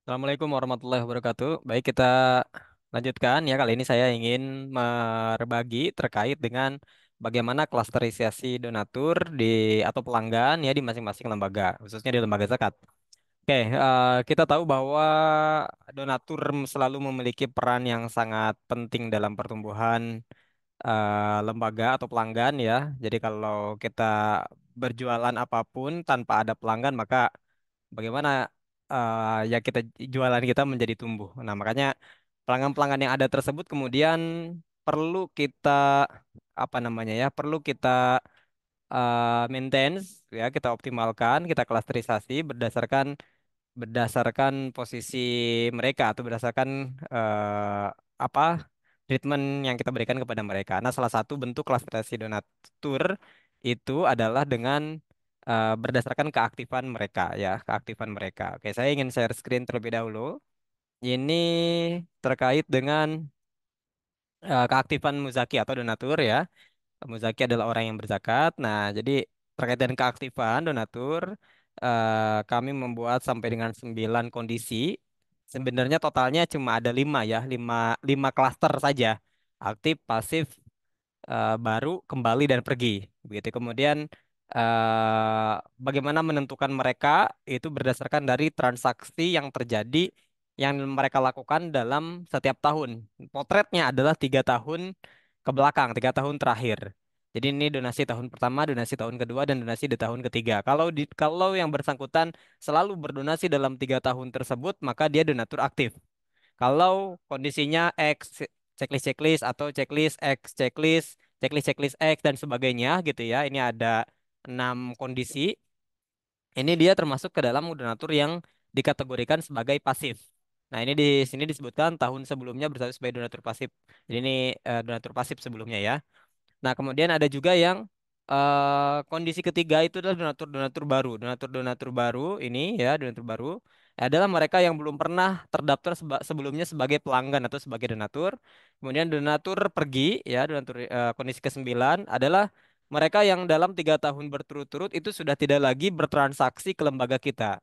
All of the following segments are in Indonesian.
Assalamualaikum warahmatullahi wabarakatuh. Baik, kita lanjutkan ya. Kali ini saya ingin berbagi terkait dengan bagaimana klasterisasi donatur di atau pelanggan ya di masing-masing lembaga, khususnya di lembaga zakat. Oke, kita tahu bahwa donatur selalu memiliki peran yang sangat penting dalam pertumbuhan lembaga atau pelanggan ya. Jadi kalau kita berjualan apapun tanpa ada pelanggan, maka bagaimana ya jualan kita menjadi tumbuh. Nah, makanya pelanggan-pelanggan yang ada tersebut kemudian perlu kita apa namanya ya, perlu kita maintain ya, kita optimalkan, kita klasterisasi berdasarkan posisi mereka atau berdasarkan apa treatment yang kita berikan kepada mereka. Nah, salah satu bentuk klasterisasi donatur itu adalah dengan berdasarkan keaktifan mereka ya, keaktifan mereka. Oke, saya ingin share screen terlebih dahulu. Ini terkait dengan keaktifan muzaki atau donatur ya. Muzaki adalah orang yang berzakat. Nah, jadi terkait dengan keaktifan donatur, kami membuat sampai dengan 9 kondisi. Sebenarnya totalnya cuma ada 5 ya, 5 klaster saja. Aktif, pasif, baru, kembali, dan pergi. Begitu. Kemudian eh, bagaimana menentukan mereka itu berdasarkan dari transaksi yang terjadi yang mereka lakukan dalam setiap tahun. Potretnya adalah 3 tahun ke belakang, 3 tahun terakhir. Jadi ini donasi tahun pertama, donasi tahun kedua, dan donasi di tahun ketiga. Kalau yang bersangkutan selalu berdonasi dalam 3 tahun tersebut, maka dia donatur aktif. Kalau kondisinya X, checklist atau checklist X, checklist X dan sebagainya gitu ya. Ini ada 6 kondisi. Ini dia termasuk ke dalam donatur yang dikategorikan sebagai pasif. Nah, ini di sini disebutkan tahun sebelumnya berstatus sebagai donatur pasif. Jadi ini donatur pasif sebelumnya ya. Nah, kemudian ada juga yang kondisi ketiga itu adalah donatur-donatur baru. Donatur-donatur baru ini ya, donatur baru adalah mereka yang belum pernah terdaftar sebelumnya sebagai pelanggan atau sebagai donatur. Kemudian donatur pergi ya, donatur kondisi ke-9 adalah mereka yang dalam 3 tahun berturut-turut itu sudah tidak lagi bertransaksi ke lembaga kita.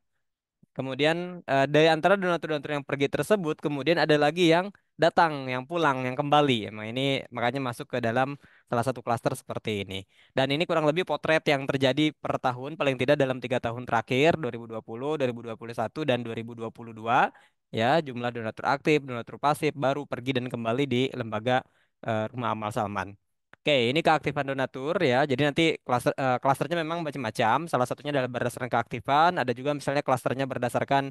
Kemudian dari antara donatur-donatur yang pergi tersebut, kemudian ada lagi yang datang, yang pulang, yang kembali. Emang ini makanya masuk ke dalam salah satu klaster seperti ini. Dan ini kurang lebih potret yang terjadi per tahun, paling tidak dalam 3 tahun terakhir, 2020, 2021, dan 2022. Ya, jumlah donatur aktif, donatur pasif, baru pergi dan kembali di lembaga Rumah Amal Salman. Oke, ini keaktifan donatur ya. Jadi nanti klasternya memang macam-macam. Salah satunya adalah berdasarkan keaktifan. Ada juga misalnya klasternya berdasarkan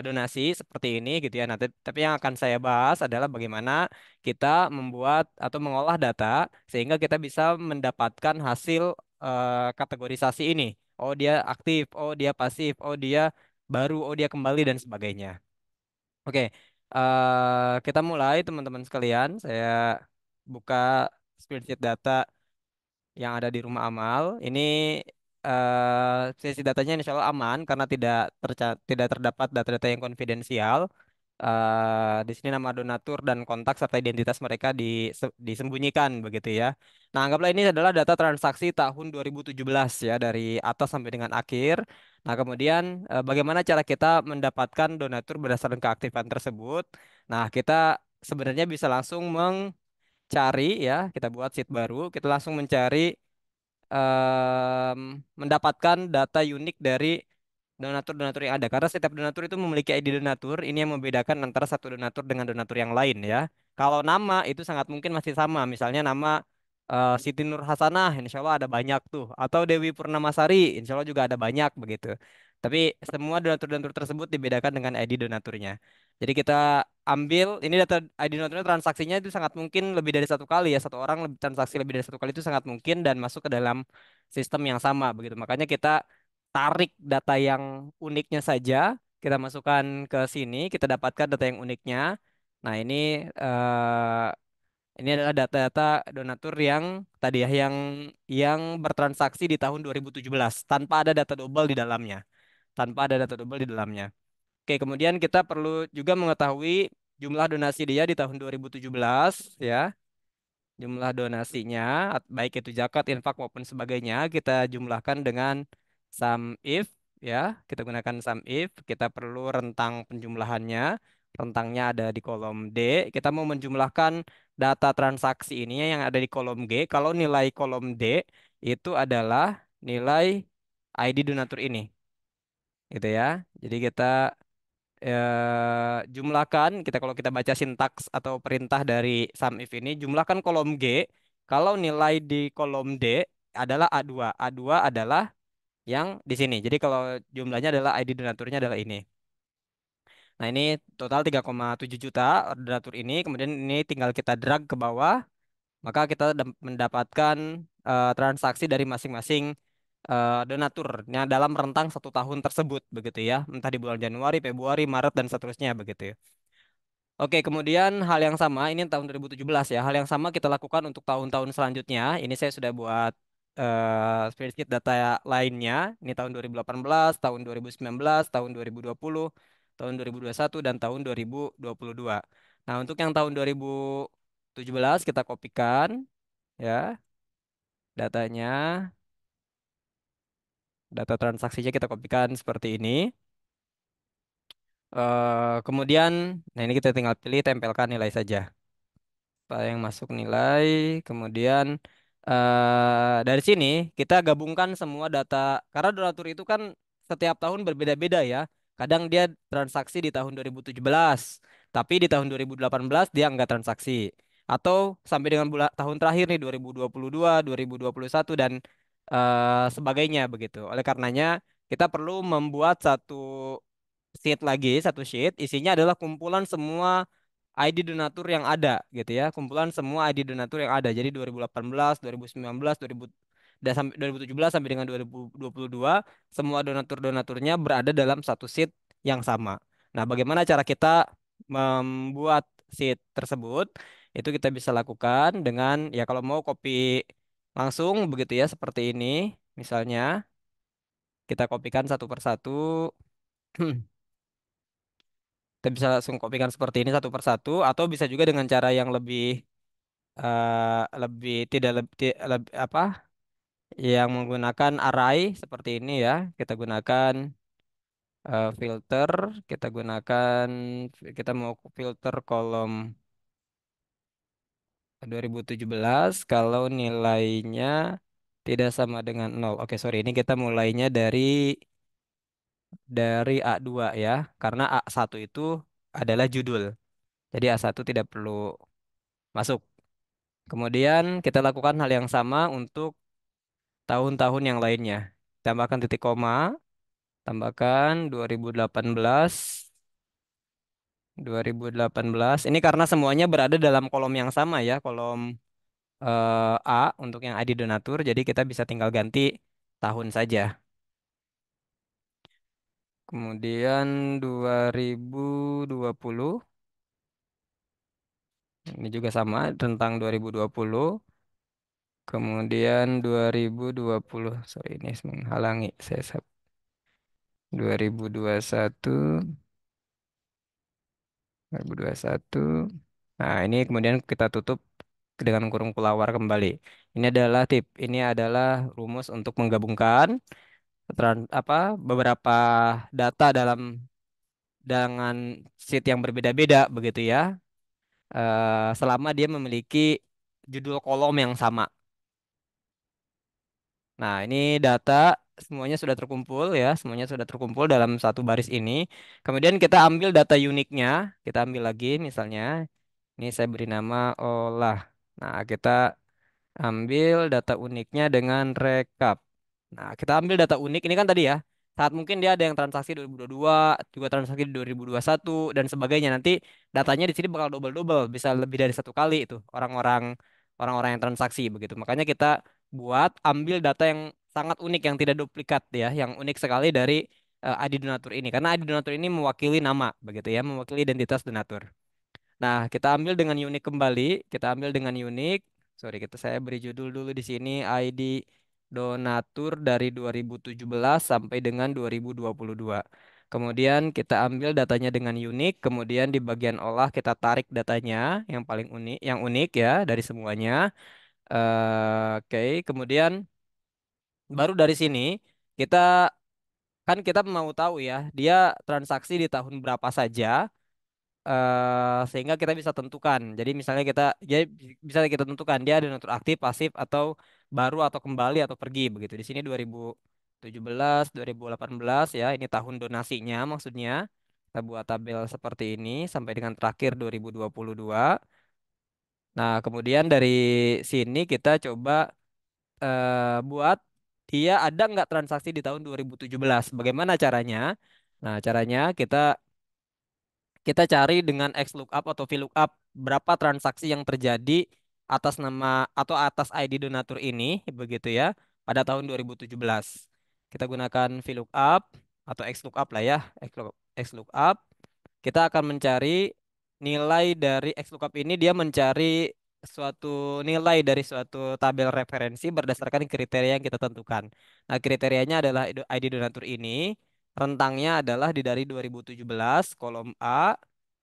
donasi seperti ini gitu ya. Nanti tapi yang akan saya bahas adalah bagaimana kita membuat atau mengolah data sehingga kita bisa mendapatkan hasil kategorisasi ini. Oh dia aktif, oh dia pasif, oh dia baru, oh dia kembali dan sebagainya. Oke, kita mulai teman-teman sekalian. Saya buka spreadsheet data yang ada di rumah amal. Ini sesi datanya insya Allah aman karena tidak terdapat data-data yang konfidensial. Di sini nama donatur dan kontak serta identitas mereka disembunyikan begitu ya. Nah, anggaplah ini adalah data transaksi tahun 2017 ya dari atas sampai dengan akhir. Nah, kemudian bagaimana cara kita mendapatkan donatur berdasarkan keaktifan tersebut? Nah, kita sebenarnya bisa langsung mencari ya, kita buat sheet baru, kita langsung mencari mendapatkan data unik dari donatur-donatur yang ada. Karena setiap donatur itu memiliki ID donatur, ini yang membedakan antara satu donatur dengan donatur yang lain ya. Kalau nama itu sangat mungkin masih sama, misalnya nama Siti Nur Hasanah, insya Allah ada banyak tuh. Atau Dewi Purnamasari, insya Allah juga ada banyak begitu. Tapi semua donatur-donatur tersebut dibedakan dengan ID donaturnya. Jadi kita ambil ini data ID noturnya transaksinya itu sangat mungkin lebih dari satu kali ya, satu orang lebih transaksi lebih dari satu kali itu sangat mungkin dan masuk ke dalam sistem yang sama begitu. Makanya kita tarik data yang uniknya saja, kita masukkan ke sini, kita dapatkan data yang uniknya. Nah, ini adalah data-data donatur yang tadi ya yang bertransaksi di tahun 2017 tanpa ada data double di dalamnya. Tanpa ada data double di dalamnya. Oke, kemudian kita perlu juga mengetahui jumlah donasi dia di tahun 2017 ya. Jumlah donasinya baik itu zakat, infak maupun sebagainya kita jumlahkan dengan sum if. ya. Kita gunakan sum if. Kita perlu rentang penjumlahannya. Rentangnya ada di kolom D. Kita mau menjumlahkan data transaksi ini yang ada di kolom G. Kalau nilai kolom D itu adalah nilai ID donatur ini, gitu ya. Jadi kita jumlahkan, kita kalau kita baca sintaks atau perintah dari sum if ini, jumlahkan kolom G. Kalau nilai di kolom D adalah A2. A2 adalah yang di sini. Jadi kalau jumlahnya adalah ID donaturnya adalah ini. Nah, ini total 3,7 juta donatur ini. Kemudian ini tinggal kita drag ke bawah, maka kita mendapatkan transaksi dari masing-masing donatur yang dalam rentang 1 tahun tersebut, begitu ya. Entah di bulan Januari, Februari, Maret, dan seterusnya, begitu ya. Oke, kemudian hal yang sama, ini tahun 2017 ya. Hal yang sama kita lakukan untuk tahun-tahun selanjutnya. Ini saya sudah buat spreadsheet data lainnya. Ini tahun 2018, tahun 2019, tahun 2020, tahun 2021, dan tahun 2022. Nah, untuk yang tahun 2017 kita kopikan ya datanya, data transaksinya kita kopikan seperti ini. Kemudian, nah ini kita tinggal pilih tempelkan nilai saja. Yang masuk nilai, kemudian dari sini kita gabungkan semua data karena donatur itu kan setiap tahun berbeda-beda ya. Kadang dia transaksi di tahun 2017, tapi di tahun 2018 dia enggak transaksi. Atau sampai dengan tahun terakhir nih 2022, 2021 dan sebagainya begitu. Oleh karenanya kita perlu membuat satu sheet isinya adalah kumpulan semua ID donatur yang ada gitu ya. Kumpulan semua ID donatur yang ada. Jadi 2018, 2019, 2000 dan sampai 2017 sampai dengan 2022 semua donatur-donaturnya berada dalam satu sheet yang sama. Nah, bagaimana cara kita membuat sheet tersebut? Itu kita bisa lakukan dengan ya kalau mau copy langsung begitu ya seperti ini. Misalnya kita kopikan satu persatu. Kita bisa langsung kopikan seperti ini satu persatu atau bisa juga dengan cara yang lebih tidak lebih apa yang menggunakan array seperti ini ya. Kita gunakan filter, kita gunakan kita mau filter kolom 2017 kalau nilainya tidak sama dengan nol. Oke, sorry, ini kita mulainya dari A2 ya. Karena A1 itu adalah judul. Jadi A1 tidak perlu masuk. Kemudian kita lakukan hal yang sama untuk tahun-tahun yang lainnya. Tambahkan titik koma, tambahkan 2018, 2018. Ini karena semuanya berada dalam kolom yang sama ya, kolom A untuk yang ID donatur. Jadi kita bisa tinggal ganti tahun saja. Kemudian 2020, ini juga sama tentang 2020. Kemudian 2020, sorry ini menghalangi saya 2021, 2021. Nah, ini kemudian kita tutup dengan kurung kelawar kembali. Ini adalah tip, ini adalah rumus untuk menggabungkan beberapa data dalam dengan sheet yang berbeda-beda begitu ya. Selama dia memiliki judul kolom yang sama. Nah, ini data semuanya sudah terkumpul ya, semuanya sudah terkumpul dalam satu baris ini. Kemudian kita ambil data uniknya, kita ambil lagi misalnya, ini saya beri nama olah. Nah, kita ambil data uniknya dengan rekap. Nah, kita ambil data unik ini kan tadi ya. Saat mungkin dia ada yang transaksi 2022, juga transaksi di 2021 dan sebagainya. Nanti datanya di sini bakal double-double, bisa lebih dari satu kali itu orang-orang yang transaksi begitu. Makanya kita buat ambil data yang sangat unik yang tidak duplikat ya, yang unik sekali dari ID donatur ini. Karena ID donatur ini mewakili nama begitu ya, mewakili identitas donatur. Nah, kita ambil dengan unik kembali. Kita ambil dengan unik. Sorry, saya beri judul dulu di sini ID donatur dari 2017 sampai dengan 2022. Kemudian kita ambil datanya dengan unik. Kemudian di bagian olah kita tarik datanya yang paling unik, yang unik ya dari semuanya. Oke, kemudian baru dari sini kita kan kita mau tahu ya, dia transaksi di tahun berapa saja, sehingga kita bisa tentukan. Jadi misalnya bisa kita tentukan dia donatur aktif, pasif atau baru atau kembali atau pergi begitu. Di sini 2017, 2018 ya, ini tahun donasinya maksudnya. Kita buat tabel seperti ini sampai dengan terakhir 2022. Nah, kemudian dari sini kita coba buat dia ada nggak transaksi di tahun 2017. Bagaimana caranya? Nah, caranya kita cari dengan XLOOKUP atau VLOOKUP berapa transaksi yang terjadi atas nama atau atas ID donatur ini begitu ya pada tahun 2017. Kita gunakan VLOOKUP atau XLOOKUP lah ya, XLOOKUP. Kita akan mencari nilai dari XLOOKUP ini, dia mencari suatu nilai dari suatu tabel referensi berdasarkan kriteria yang kita tentukan. Nah, kriterianya adalah ID donatur ini rentangnya adalah dari 2017 kolom A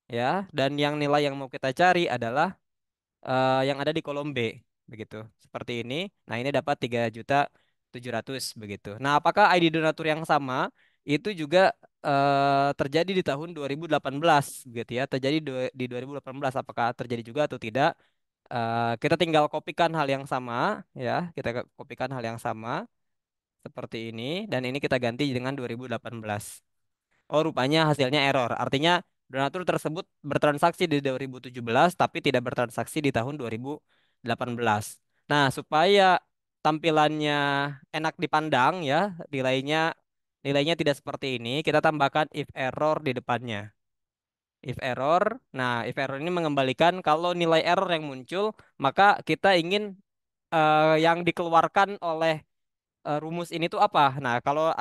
ya, dan yang nilai yang mau kita cari adalah yang ada di kolom B begitu. Seperti ini. Nah, ini dapat 3.700.000 begitu. Nah, apakah ID donatur yang sama itu juga terjadi di tahun 2018 gitu ya. Terjadi di 2018, apakah terjadi juga atau tidak? Kita tinggal kopikan hal yang sama ya. Kita kopikan hal yang sama seperti ini dan ini kita ganti dengan 2018. Oh, rupanya hasilnya error. Artinya donatur tersebut bertransaksi di 2017 tapi tidak bertransaksi di tahun 2018. Nah, supaya tampilannya enak dipandang ya, nilainya nilainya tidak seperti ini, kita tambahkan if error di depannya. If error. Nah, if error ini mengembalikan kalau nilai error yang muncul, maka kita ingin yang dikeluarkan oleh rumus ini tuh apa? Nah, kalau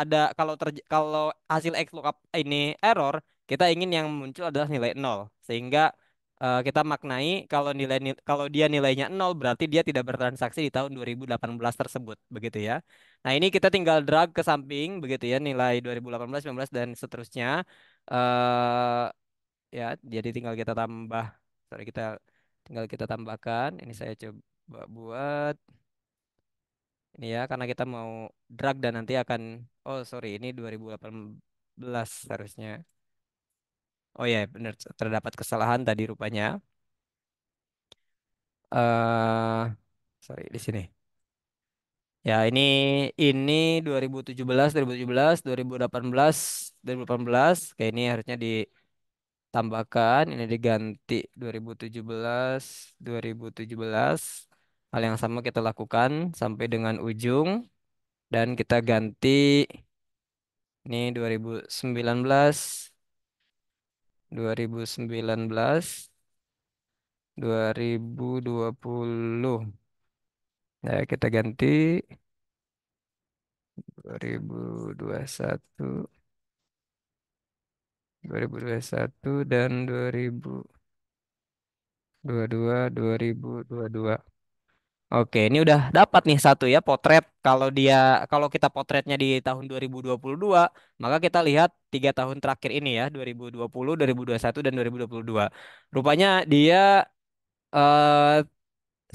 hasil X lookup ini error, kita ingin yang muncul adalah nilai nol. Sehingga kita maknai kalau dia nilainya nol berarti dia tidak bertransaksi di tahun 2018 tersebut, begitu ya. Nah, ini kita tinggal drag ke samping begitu ya, nilai 2018, 19 dan seterusnya. eh ya, jadi kita tinggal kita tambahkan. Ini saya coba buat ini ya, karena kita mau drag dan nanti akan, oh sorry, ini 2018 harusnya. Oh ya, benar, terdapat kesalahan tadi rupanya. eh Sorry, di sini. Ya, ini 2017, 2017, 2018, 2018. Kayak ini harusnya ditambahkan, ini diganti 2017, 2017. Hal yang sama kita lakukan sampai dengan ujung dan kita ganti ini 2019, 2019, 2020. Nah, kita ganti 2021, 2021 dan 2022, 2022. Oke, ini udah dapat nih satu ya potret. Kalau kita potretnya di tahun 2022, maka kita lihat 3 tahun terakhir ini ya, 2020, 2021 dan 2022. Rupanya dia eh,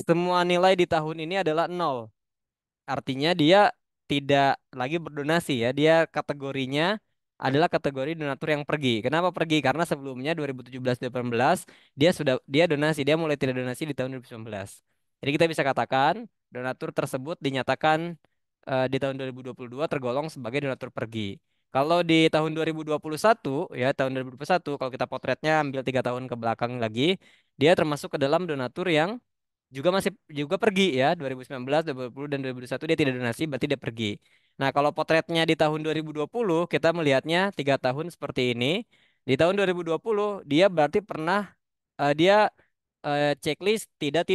semua nilai di tahun ini adalah nol. Artinya dia tidak lagi berdonasi ya. Dia kategorinya adalah kategori donatur yang pergi. Kenapa pergi? Karena sebelumnya 2017-2018 dia donasi, dia mulai tidak donasi di tahun 2019. Jadi kita bisa katakan donatur tersebut dinyatakan di tahun 2022 tergolong sebagai donatur pergi. Kalau di tahun 2021 ya, tahun 2021 kalau kita potretnya ambil 3 tahun ke belakang lagi, dia termasuk ke dalam donatur yang juga pergi ya 2019, 2020 dan 2021 dia tidak donasi berarti dia pergi. Nah, kalau potretnya di tahun 2020 kita melihatnya 3 tahun seperti ini. Di tahun 2020 dia berarti dia checklist tidak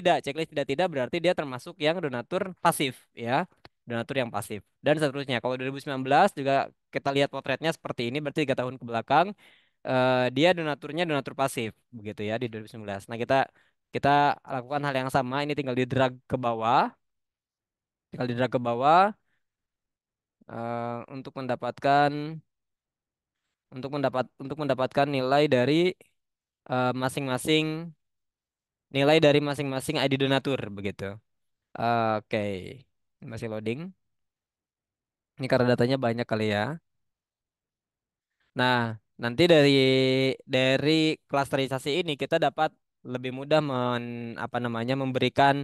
berarti dia termasuk yang donatur pasif ya. Donatur yang pasif dan seterusnya. Kalau 2019 juga kita lihat potretnya seperti ini berarti 3 tahun ke belakang dia donaturnya donatur pasif begitu ya di 2019. Nah, kita kita lakukan hal yang sama, ini tinggal di drag ke bawah untuk mendapatkan masing-masing nilai dari masing-masing ID donatur begitu. Oke. Ini masih loading. Ini karena datanya banyak kali ya. Nah, nanti dari klasterisasi ini kita dapat lebih mudah apa namanya memberikan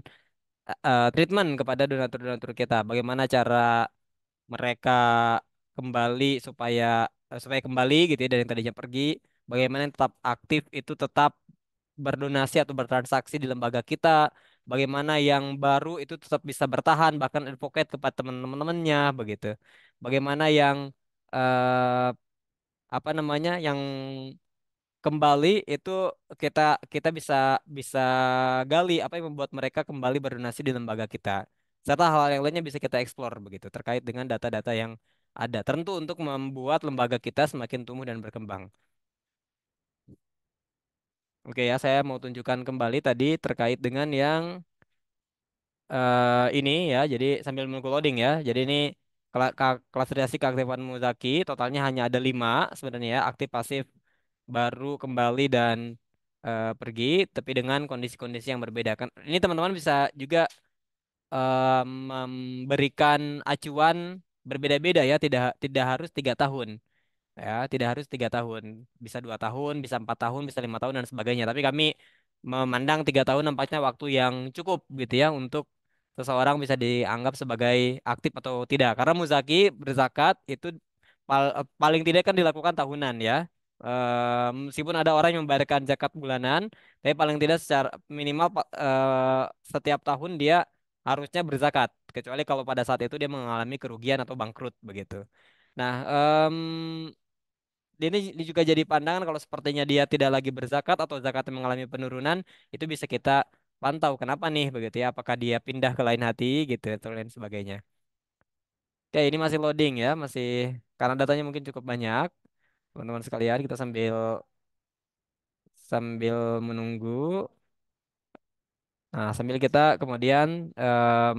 treatment kepada donatur-donatur kita. Bagaimana cara mereka kembali supaya kembali gitu ya dari yang tadinya pergi. Bagaimana yang tetap aktif itu tetap berdonasi atau bertransaksi di lembaga kita. Bagaimana yang baru itu tetap bisa bertahan bahkan advocate kepada teman-temannya begitu. Bagaimana yang eh, apa namanya yang kembali itu kita kita bisa bisa gali apa yang membuat mereka kembali berdonasi di lembaga kita. Serta hal yang lainnya bisa kita explore begitu terkait dengan data-data yang ada. Tentu untuk membuat lembaga kita semakin tumbuh dan berkembang. Oke ya, saya mau tunjukkan kembali tadi terkait dengan yang ini ya. Jadi sambil menunggu loading ya. Jadi ini klasifikasi keaktifan Muzaki totalnya hanya ada 5 sebenarnya ya, aktif, pasif, baru, kembali dan pergi, tapi dengan kondisi-kondisi yang berbeda kan. Ini teman-teman bisa juga memberikan acuan berbeda-beda ya, tidak tidak harus 3 tahun. Ya, tidak harus 3 tahun, bisa 2 tahun, bisa 4 tahun, bisa 5 tahun dan sebagainya. Tapi kami memandang 3 tahun nampaknya waktu yang cukup gitu ya untuk seseorang bisa dianggap sebagai aktif atau tidak. Karena muzaki berzakat itu paling tidak kan dilakukan tahunan ya. Meskipun ada orang yang membayarkan zakat bulanan, tapi paling tidak secara minimal setiap tahun dia harusnya berzakat. Kecuali kalau pada saat itu dia mengalami kerugian atau bangkrut begitu. Nah, ini juga jadi pandangan kalau sepertinya dia tidak lagi berzakat atau zakatnya mengalami penurunan, itu bisa kita pantau kenapa nih begitu ya, apakah dia pindah ke lain hati gitu atau lain sebagainya. Oke, ini masih loading ya, masih karena datanya mungkin cukup banyak. Teman-teman sekalian, kita sambil sambil menunggu. Nah, sambil kita kemudian em,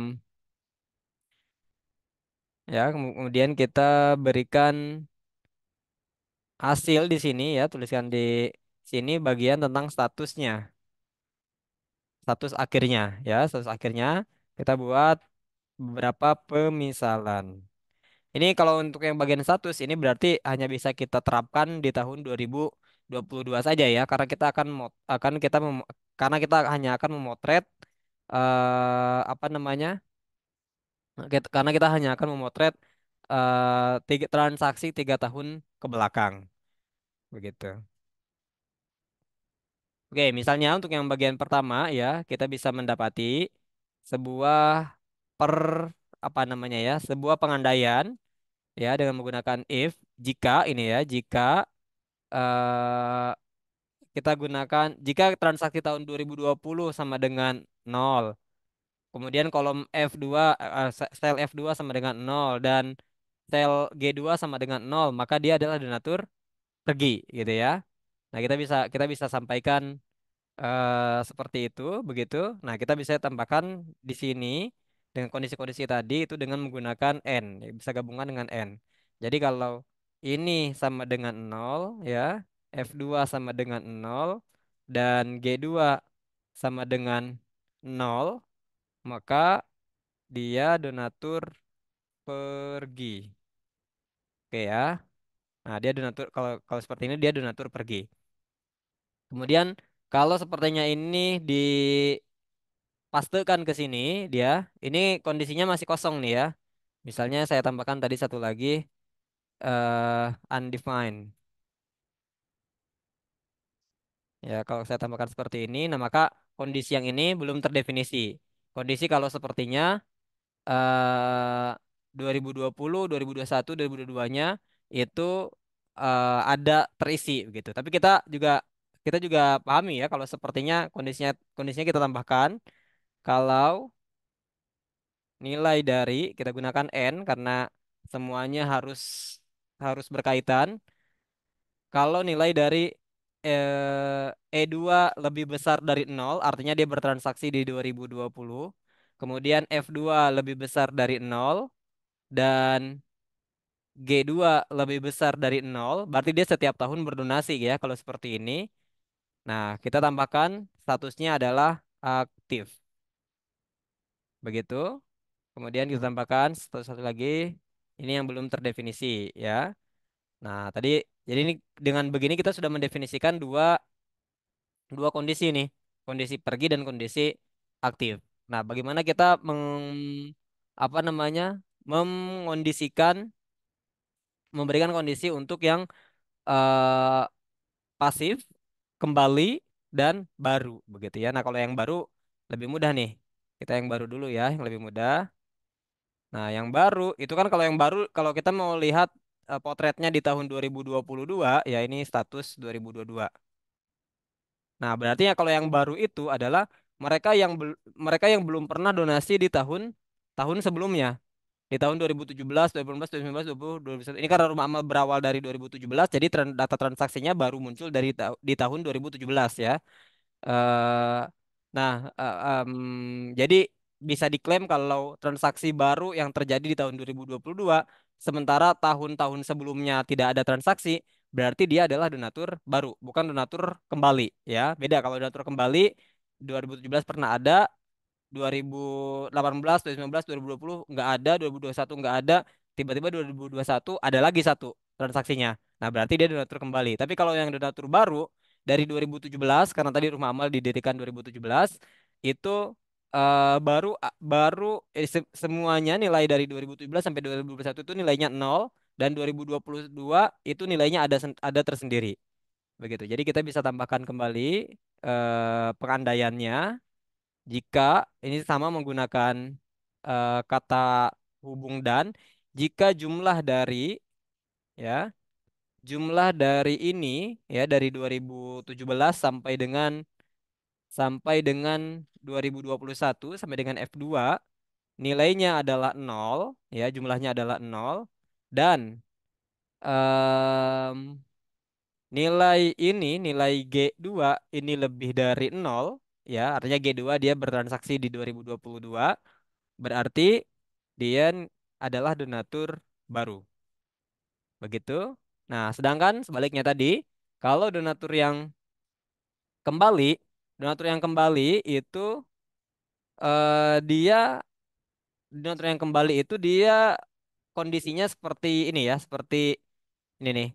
kemudian kita berikan hasil di sini ya, tuliskan di sini bagian tentang statusnya. Status akhirnya ya, status akhirnya kita buat beberapa pemisalan. Ini kalau untuk yang bagian status ini berarti hanya bisa kita terapkan di tahun 2022 saja ya, karena kita akan karena kita hanya akan memotret apa namanya? Karena kita hanya akan memotret transaksi 3 tahun ke belakang begitu. Oke, misalnya untuk yang bagian pertama ya, kita bisa mendapati sebuah per apa namanya ya, sebuah pengandaian ya dengan menggunakan if jika ini ya, jika eh, kita gunakan jika transaksi tahun 2020 sama dengan 0. Kemudian kolom sel F2 sama dengan 0 dan sel G2 sama dengan 0, maka dia adalah donatur pergi gitu ya. Nah, kita bisa sampaikan seperti itu, begitu. Nah, kita bisa tambahkan di sini dengan kondisi-kondisi tadi itu dengan menggunakan n, ya, bisa gabungan dengan n. Jadi kalau ini sama dengan 0 ya, F2 sama dengan 0 dan G2 sama dengan 0, maka dia donatur pergi. Oke ya. Nah, dia donatur kalau kalau seperti ini dia donatur pergi. Kemudian kalau sepertinya ini di pastekan ke sini dia. Ini kondisinya masih kosong nih ya. Misalnya saya tambahkan tadi satu lagi undefined. Ya, kalau saya tambahkan seperti ini, nah maka kondisi yang ini belum terdefinisi. Kondisi kalau sepertinya 2020, 2021, 2022-nya itu ada terisi begitu. Tapi kita juga pahami ya kalau sepertinya kondisinya kita tambahkan kalau nilai dari kita gunakan n karena semuanya harus harus berkaitan. Kalau nilai dari E2 lebih besar dari 0, artinya dia bertransaksi di 2020. Kemudian F2 lebih besar dari 0 dan G2 lebih besar dari 0, berarti dia setiap tahun berdonasi ya kalau seperti ini. Nah, kita tambahkan statusnya adalah aktif. Begitu. Kemudian kita tambahkan satu lagi, ini yang belum terdefinisi ya. Nah, tadi Jadi ini dengan begini kita sudah mendefinisikan dua dua kondisi nih, kondisi pergi dan kondisi aktif. Nah, bagaimana kita apa namanya mengondisikan, memberikan kondisi untuk yang eh, pasif, kembali, dan baru, begitu ya. Nah, kalau yang baru lebih mudah nih. Kita yang baru dulu ya, yang lebih mudah. Nah, yang baru itu kan kalau yang baru, kalau kita mau lihat potretnya di tahun 2022, ya ini status 2022. Nah, berarti ya kalau yang baru itu adalah mereka yang belum pernah donasi di tahun sebelumnya. Di tahun 2017, 2018, 2019, 2020, 2021. Ini karena rumah amal berawal dari 2017, jadi data transaksinya baru muncul di tahun 2017 ya. Eh, nah, jadi bisa diklaim kalau transaksi baru yang terjadi di tahun 2022, sementara tahun-tahun sebelumnya tidak ada transaksi, berarti dia adalah donatur baru, bukan donatur kembali ya. Beda kalau donatur kembali 2017 pernah ada, 2018, 2019, 2020 nggak ada, 2021 nggak ada, tiba-tiba 2021 ada lagi satu transaksinya. Nah, berarti dia donatur kembali. Tapi kalau yang donatur baru dari 2017, karena tadi rumah amal didirikan 2017, itu semuanya nilai dari 2017 sampai 2021 itu nilainya nol, dan 2022 itu nilainya ada tersendiri. Begitu. Jadi kita bisa tambahkan kembali pengandaiannya jika ini sama menggunakan kata hubung dan jika ya jumlah dari ini ya dari 2017 sampai dengan 2021 sampai dengan F2 nilainya adalah nol, ya jumlahnya adalah nol, dan em, nilai G2 ini lebih dari nol, ya artinya G2 dia bertransaksi di 2022. Berarti dia adalah donatur baru. Begitu. Nah, sedangkan sebaliknya tadi, kalau kembali, donatur yang kembali itu dia donatur yang kembali itu dia kondisinya seperti ini ya, seperti ini nih.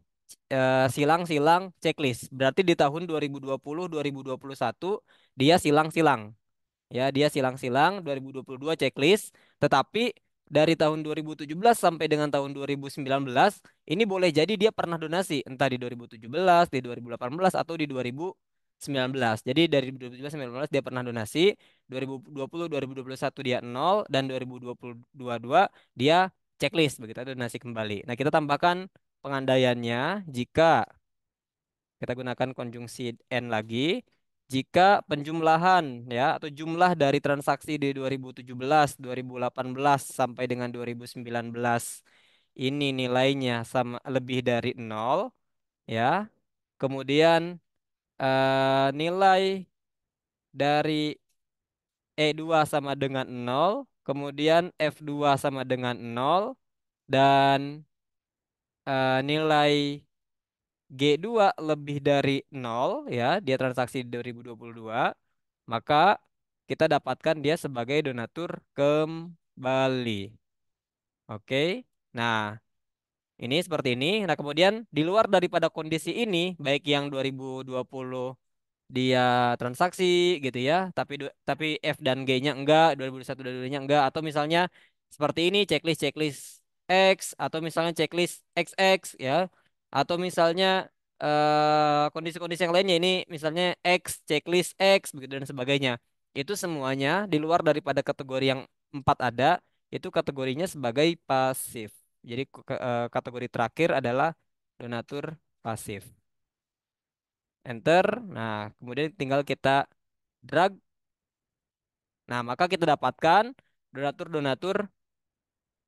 Silang-silang checklist. Berarti di tahun 2020, 2021 dia silang-silang. Ya, dia silang-silang 2022 checklist, tetapi dari tahun 2017 sampai dengan tahun 2019 ini boleh jadi dia pernah donasi entah di 2017, di 2018 atau di 2019. Jadi dari 2017 sampai 2019 dia pernah donasi, 2020, 2021 dia nol, dan 2022 dia checklist begitu ada donasi kembali. Nah, kita tambahkan pengandaiannya jika kita gunakan konjungsi N lagi. Jika penjumlahan ya atau jumlah dari transaksi di 2017, 2018 sampai dengan 2019 ini nilainya sama lebih dari nol ya. Kemudian nilai dari E2 sama dengan nol, kemudian F2 sama dengan nol, dan nilai G2 lebih dari nol ya, dia transaksi di 2022, maka kita dapatkan dia sebagai donatur kembali. Oke. Nah, ini seperti ini. Nah, kemudian di luar daripada kondisi ini, baik yang 2020 dia transaksi gitu ya, tapi F dan G-nya enggak, 2021 dan 2022-nya enggak, atau misalnya seperti ini checklist checklist X, atau misalnya checklist XX ya, atau misalnya kondisi-kondisi yang lainnya ini misalnya X checklist X begitu dan sebagainya. Itu semuanya di luar daripada kategori yang empat ada, itu kategorinya sebagai pasif. Jadi kategori terakhir adalah donatur pasif. Enter. Nah, kemudian tinggal kita drag. Nah, maka kita dapatkan donatur-donatur,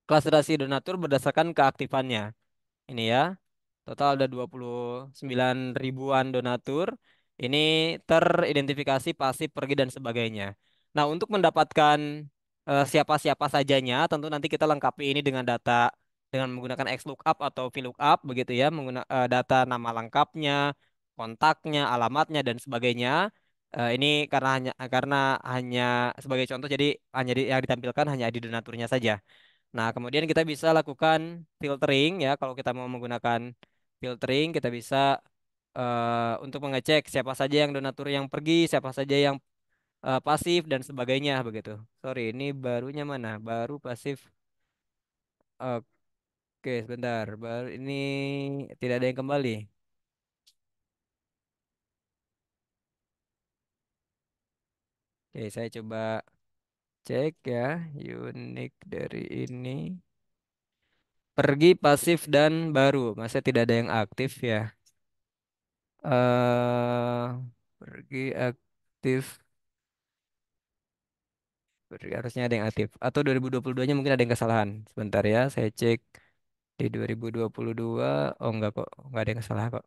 klasifikasi donatur berdasarkan keaktifannya. Ini ya, total ada 29 ribuan donatur. Ini teridentifikasi pasif, pergi, dan sebagainya. Nah, untuk mendapatkan siapa-siapa sajanya, tentu nanti kita lengkapi ini dengan data dengan menggunakan XLOOKUP atau VLOOKUP, begitu ya, menggunakan data nama lengkapnya, kontaknya, alamatnya, dan sebagainya. Ini karena hanya sebagai contoh, jadi yang ditampilkan hanya ID donaturnya saja. Nah, kemudian kita bisa lakukan filtering ya kalau kita mau menggunakan filtering, kita bisa untuk mengecek siapa saja yang donatur yang pergi, siapa saja yang pasif dan sebagainya begitu. Sorry, ini barunya mana? Baru pasif. Oke, sebentar. Baru ini tidak ada yang kembali. Oke, saya coba cek ya unik dari ini. Pergi pasif dan baru. Masa tidak ada yang aktif ya? eh Pergi aktif. Harusnya ada yang aktif. Atau 2022-nya mungkin ada yang kesalahan. Sebentar ya, saya cek di 2022. Oh enggak kok, enggak ada yang kesalahan kok.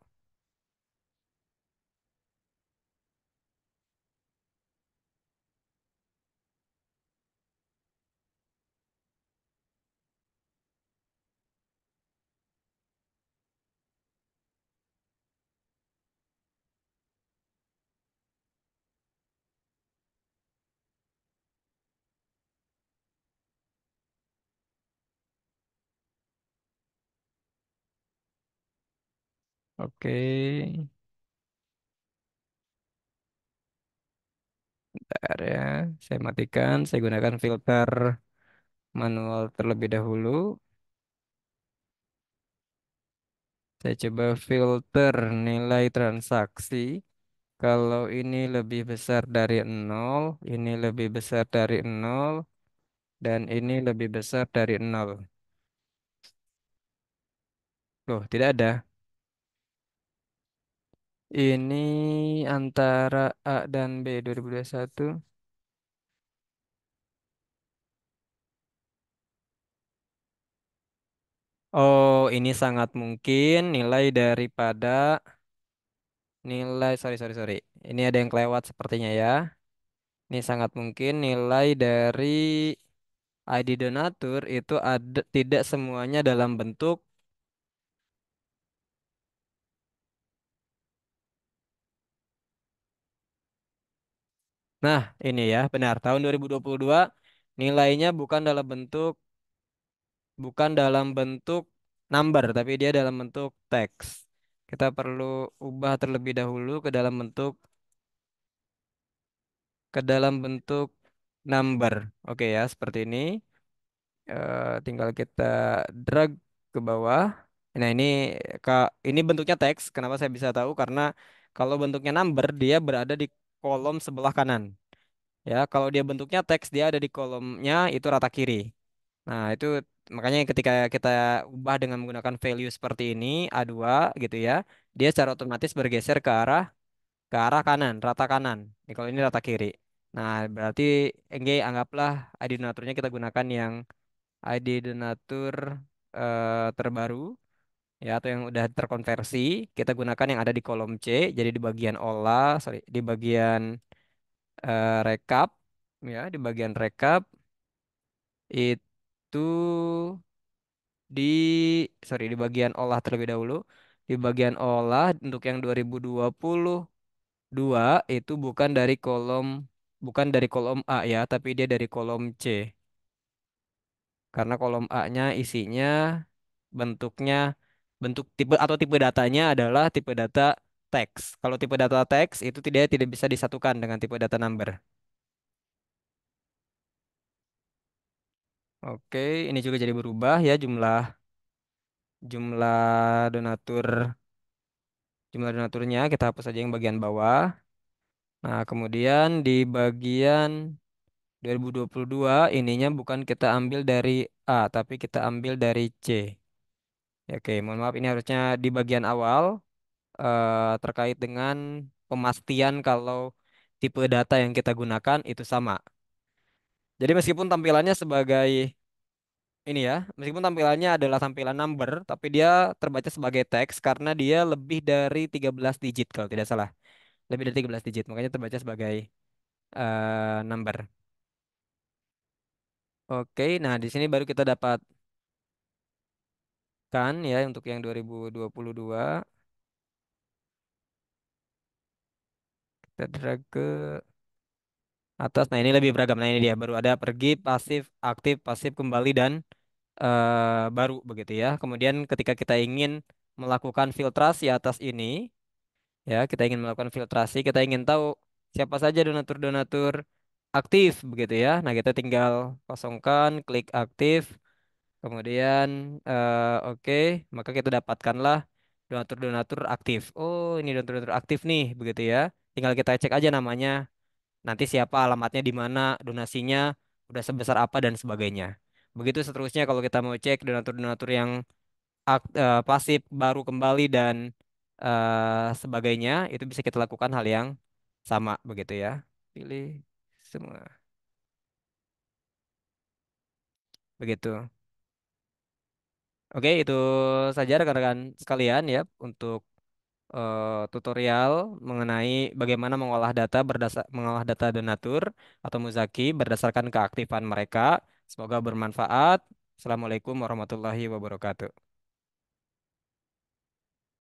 Oke, bentar ya. Saya matikan, saya gunakan filter manual terlebih dahulu. Saya coba filter nilai transaksi. Kalau ini lebih besar dari nol, ini lebih besar dari nol, dan ini lebih besar dari nol. Loh, tidak ada. Ini antara A dan B 2021. Oh, ini sangat mungkin nilai daripada nilai, sorry, sorry, sorry. Ini ada yang kelewat sepertinya ya. Ini sangat mungkin nilai dari ID donatur itu ada tidak semuanya dalam bentuk. Nah, ini ya, benar. Tahun 2022 nilainya bukan dalam bentuk number, tapi dia dalam bentuk teks. Kita perlu ubah terlebih dahulu ke dalam bentuk number. Oke ya, seperti ini. Tinggal kita drag ke bawah. Nah, ini bentuknya teks. Kenapa saya bisa tahu? Karena kalau bentuknya number, dia berada di kolom sebelah kanan. Ya, kalau dia bentuknya teks, dia ada di kolomnya itu rata kiri. Nah, itu makanya ketika kita ubah dengan menggunakan value seperti ini, A2 gitu ya, dia secara otomatis bergeser ke arah kanan, rata kanan. Kalau ini rata kiri. Nah, berarti anggaplah ID donaturnya kita gunakan yang ID donatur terbaru ya, atau yang udah terkonversi. Kita gunakan yang ada di kolom C. Jadi di bagian di bagian rekap ya, di bagian rekap itu di di bagian olah terlebih dahulu. Di bagian olah untuk yang 2022 itu bukan dari kolom A ya, tapi dia dari kolom C. Karena kolom A-nya isinya bentuknya bentuk tipe atau tipe datanya adalah tipe data teks. Kalau tipe data teks itu tidak bisa disatukan dengan tipe data number. Oke, ini juga jadi berubah ya jumlah jumlah donatur jumlah donaturnya kita hapus saja yang bagian bawah. Nah, kemudian di bagian 2022 ininya bukan kita ambil dari A tapi kita ambil dari C. Ya, oke, mohon maaf ini harusnya di bagian awal terkait dengan pemastian kalau tipe data yang kita gunakan itu sama. Jadi meskipun tampilannya sebagai ini ya, meskipun tampilannya adalah tampilan number, tapi dia terbaca sebagai teks karena dia lebih dari 13 digit kalau tidak salah. Lebih dari 13 digit, makanya terbaca sebagai number. Oke, nah di sini baru kita dapatkan ya untuk yang 2022. Kita drag ke atas. Nah, ini lebih beragam. Nah, ini dia baru ada pergi, pasif, aktif, pasif kembali dan baru begitu ya. Kemudian ketika kita ingin melakukan filtrasi atas ini, ya, kita ingin melakukan filtrasi, kita ingin tahu siapa saja donatur-donatur aktif begitu ya. Nah, kita tinggal kosongkan, klik aktif, kemudian oke, maka kita dapatkanlah donatur-donatur aktif. Oh, ini donatur-donatur aktif nih, begitu ya. Tinggal kita cek aja namanya, nanti siapa, alamatnya di mana, donasinya udah sebesar apa dan sebagainya. Begitu seterusnya kalau kita mau cek donatur-donatur yang pasif baru kembali dan sebagainya, itu bisa kita lakukan hal yang sama begitu ya. Pilih semua. Begitu. Oke, itu saja rekan-rekan sekalian ya untuk tutorial mengenai bagaimana mengolah data donatur atau muzaki berdasarkan keaktifan mereka. Semoga bermanfaat. Assalamualaikum warahmatullahi wabarakatuh.